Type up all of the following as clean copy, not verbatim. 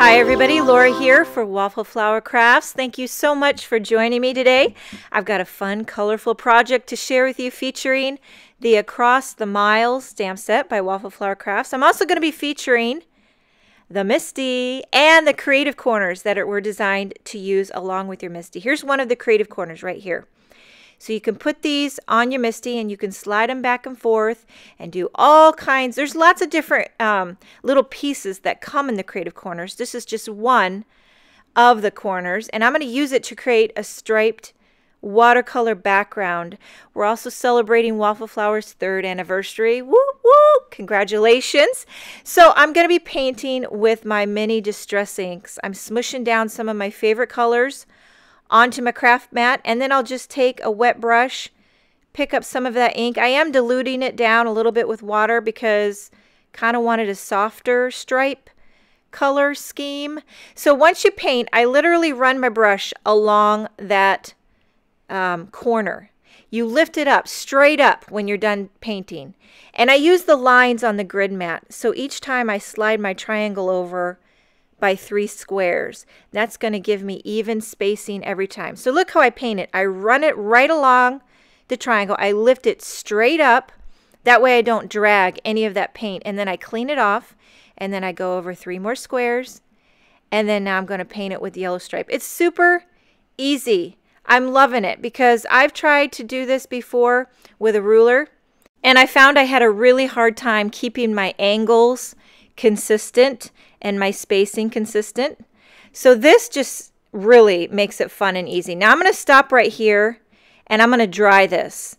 Hi everybody, Laura here for Waffle Flower Crafts. Thank you so much for joining me today. I've got a fun, colorful project to share with you featuring the Across the Miles stamp set by Waffle Flower Crafts. I'm also going to be featuring the Misty and the creative corners that were designed to use along with your Misty. Here's one of the creative corners right here. So you can put these on your Misty and you can slide them back and forth and do all kinds. There's lots of different little pieces that come in the creative corners. This is just one of the corners, and I'm going to use it to create a striped watercolor background. We're also celebrating Waffle Flower's 3rd anniversary. Woo woo! Congratulations! So I'm going to be painting with my mini distress inks. I'm smushing down some of my favorite colors onto my craft mat, and then I'll just take a wet brush, pick up some of that ink. I am diluting it down a little bit with water because kind of wanted a softer stripe color scheme. So once you paint, I literally run my brush along that corner. You lift it up straight up when you're done painting, and I use the lines on the grid mat. So each time I slide my triangle over by 3 squares. That's going to give me even spacing every time. So look how I paint it. I run it right along the triangle. I lift it straight up. That way I don't drag any of that paint. And then I clean it off. And then I go over 3 more squares. And then now I'm going to paint it with yellow stripe. It's super easy. I'm loving it because I've tried to do this before with a ruler, and I found I had a really hard time keeping my angles consistent and my spacing consistent. So this just really makes it fun and easy. Now I'm going to stop right here and I'm going to dry this.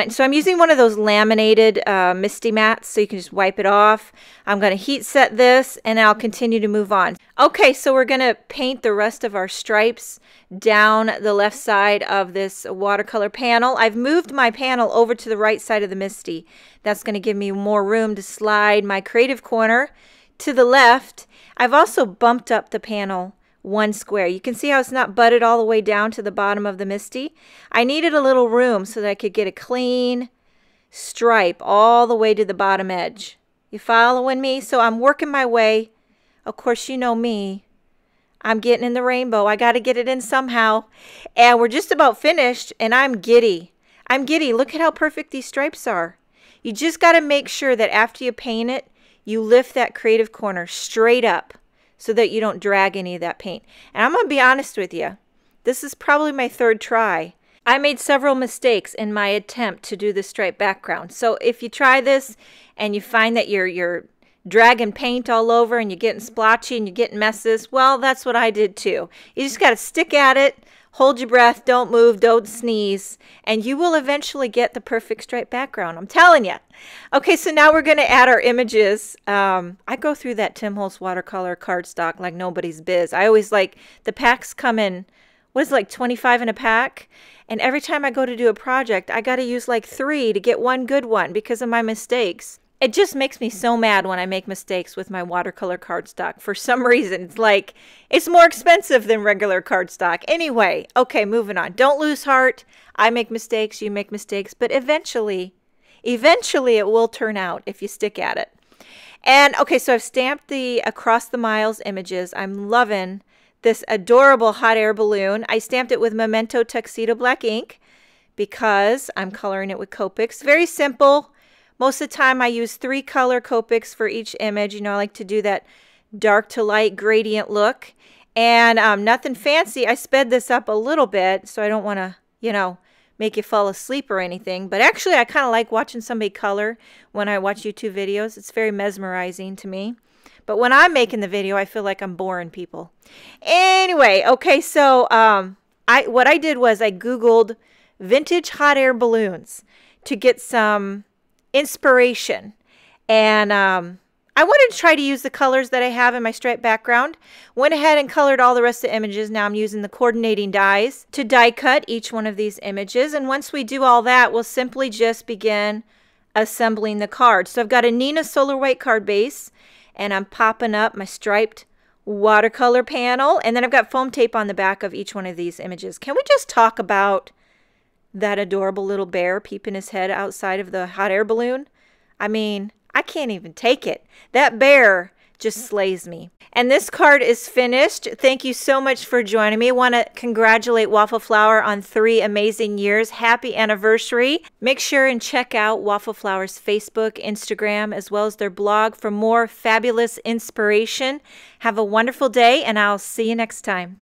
So I'm using one of those laminated Misty mats, so you can just wipe it off. I'm going to heat set this and I'll continue to move on. Okay, so we're going to paint the rest of our stripes down the left side of this watercolor panel. I've moved my panel over to the right side of the Misty. That's going to give me more room to slide my creative corner to the left. I've also bumped up the panel 1 square. You can see how it's not butted all the way down to the bottom of the Misty. I needed a little room so that I could get a clean stripe all the way to the bottom edge. You following me? So I'm working my way. Of course, you know me. I'm getting in the rainbow. I got to get it in somehow. And we're just about finished, and I'm giddy. I'm giddy. Look at how perfect these stripes are. You just got to make sure that after you paint it, you lift that creative corner straight up so that you don't drag any of that paint. And I'm going to be honest with you. This is probably my 3rd try. I made several mistakes in my attempt to do the striped background. So if you try this and you find that you're dragging paint all over and you're getting splotchy and you're getting messes, well, that's what I did too. You just got to stick at it, hold your breath, don't move, don't sneeze, and you will eventually get the perfect striped background. I'm telling you. Okay, so now we're going to add our images. I go through that Tim Holtz watercolor cardstock like nobody's biz. I always like, the packs come in, what is it, like 25 in a pack? And every time I go to do a project, I got to use like 3 to get one good one because of my mistakes. It just makes me so mad when I make mistakes with my watercolor cardstock. For some reason, it's like, it's more expensive than regular cardstock. Anyway, okay, moving on. Don't lose heart. I make mistakes, you make mistakes, but eventually it will turn out if you stick at it. And okay, so I've stamped the Across the Miles images. I'm loving this adorable hot air balloon. I stamped it with Memento Tuxedo Black ink because I'm coloring it with Copics. Very simple. Most of the time I use 3 color Copics for each image. You know, I like to do that dark to light gradient look. And nothing fancy. I sped this up a little bit so I don't want to, you know, make you fall asleep or anything. But actually I kind of like watching somebody color when I watch YouTube videos. It's very mesmerizing to me. But when I'm making the video, I feel like I'm boring people. Anyway, okay, so what I did was I Googled vintage hot air balloons to get some inspiration, and I wanted to try to use the colors that I have in my striped background. Went ahead and colored all the rest of the images. Now I'm using the coordinating dies to die cut each one of these images, and once we do all that, we'll simply just begin assembling the card. So I've got a Nina Solar White card base, and I'm popping up my striped watercolor panel, and then I've got foam tape on the back of each one of these images. Can we just talk about that adorable little bear peeping his head outside of the hot air balloon? I mean, I can't even take it. That bear just slays me. And this card is finished. Thank you so much for joining me. I want to congratulate Waffle Flower on 3 amazing years. Happy anniversary. Make sure and check out Waffle Flower's Facebook, Instagram, as well as their blog for more fabulous inspiration. Have a wonderful day, and I'll see you next time.